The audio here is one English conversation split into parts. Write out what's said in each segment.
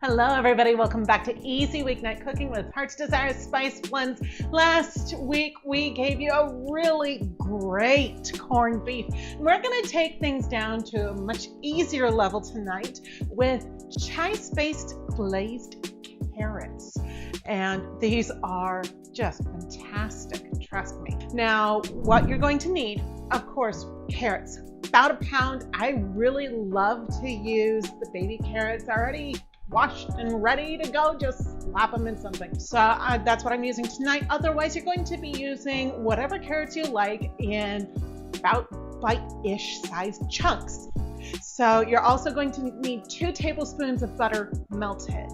Hello everybody, welcome back to Easy Weeknight Cooking with Heart's Desire Spice Blends. Last week we gave you a really great corned beef. We're going to take things down to a much easier level tonight with chai-spiced glazed carrots. And these are just fantastic, trust me. Now, what you're going to need, of course, carrots. About a pound. I really love to use the baby carrots already washed and ready to go. Just slap them in something. So that's what I'm using tonight. Otherwise, you're going to be using whatever carrots you like in about bite-ish sized chunks. So you're also going to need 2 tablespoons of butter melted.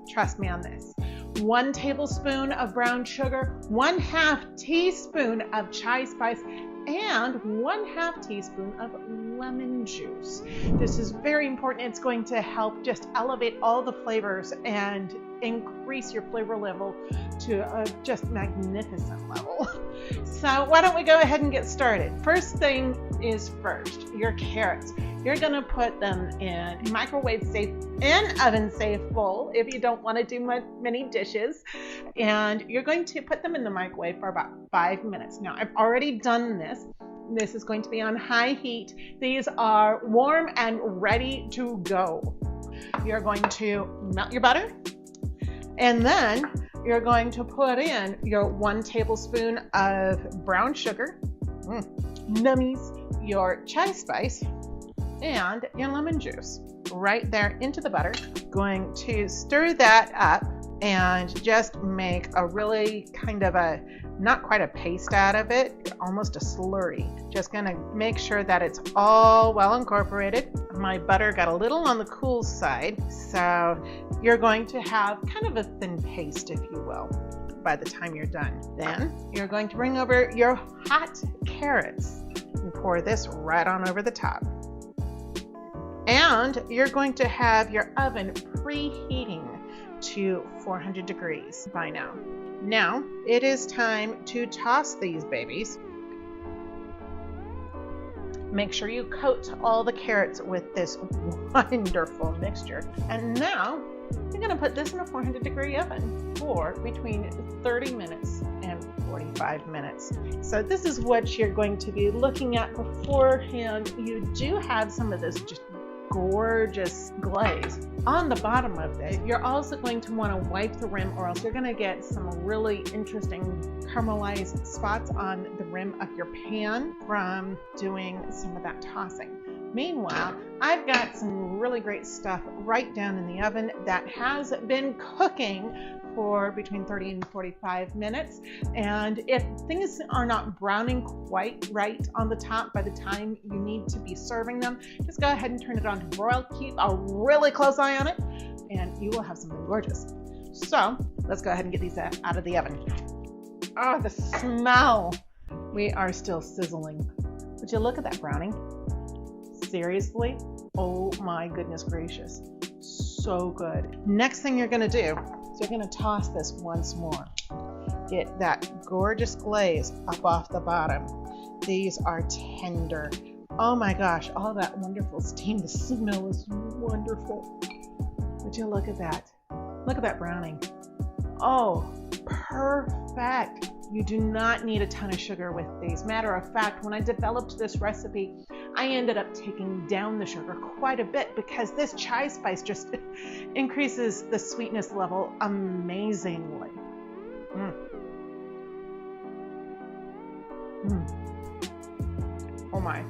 Trust me on this. 1 tablespoon of brown sugar, 1/2 teaspoon of chai spice, and 1/2 teaspoon of lemon juice. This is very important. It's going to help just elevate all the flavors and increase your flavor level to a just magnificent level. So why don't we go ahead and get started? First thing is first, your carrots. You're gonna put them in a microwave safe and oven safe bowl if you don't want to do many dishes. And you're going to put them in the microwave for about 5 minutes. Now I've already done this. This is going to be on high heat. These are warm and ready to go. You're going to melt your butter, and then you're going to put in your 1 tablespoon of brown sugar, nummies, your chai spice, and your lemon juice right there into the butter. Going to stir that up and just make a really kind of a, not quite a paste out of it, almost a slurry. Just gonna make sure that it's all well incorporated. My butter got a little on the cool side, so you're going to have kind of a thin paste, if you will, by the time you're done. Then you're going to bring over your hot carrots and pour this right on over the top. And you're going to have your oven preheating to 400 degrees by now. Now it is time to toss these babies. Make sure you coat all the carrots with this wonderful mixture. And now you're going to put this in a 400 degree oven for between 30 minutes and 45 minutes. So this is what you're going to be looking at beforehand. You do have some of this just gorgeous glaze on the bottom of it. You're also going to want to wipe the rim, or else you're going to get some really interesting caramelized spots on the rim of your pan from doing some of that tossing. Meanwhile, I've got some really great stuff right down in the oven that has been cooking for between 30 and 45 minutes. And if things are not browning quite right on the top by the time you need to be serving them, just go ahead and turn it on to broil. Keep a really close eye on it, and you will have something gorgeous. So let's go ahead and get these out of the oven. Oh, the smell! We are still sizzling. Would you look at that browning? Seriously? Oh my goodness gracious. So good. Next thing you're gonna do is you're gonna toss this once more. Get that gorgeous glaze up off the bottom. These are tender. Oh my gosh, all that wonderful steam. The smell is wonderful. Would you look at that? Look at that browning. Oh, perfect. You do not need a ton of sugar with these. Matter of fact, when I developed this recipe, I ended up taking down the sugar quite a bit because this chai spice just increases the sweetness level amazingly. Oh my.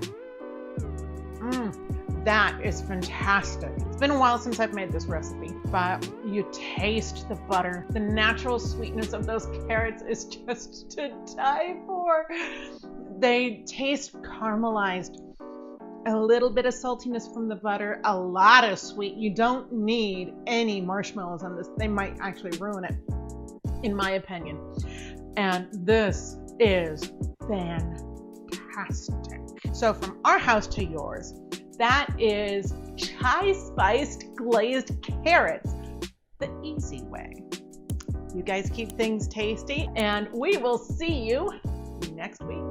That is fantastic. It's been a while since I've made this recipe, but you taste the butter. The natural sweetness of those carrots is just to die for. They taste caramelized. A little bit of saltiness from the butter, a lot of sweet. You don't need any marshmallows on this. They might actually ruin it, in my opinion. And this is fantastic. So from our house to yours, that is chai-spiced glazed carrots, the easy way. You guys keep things tasty, and we will see you next week.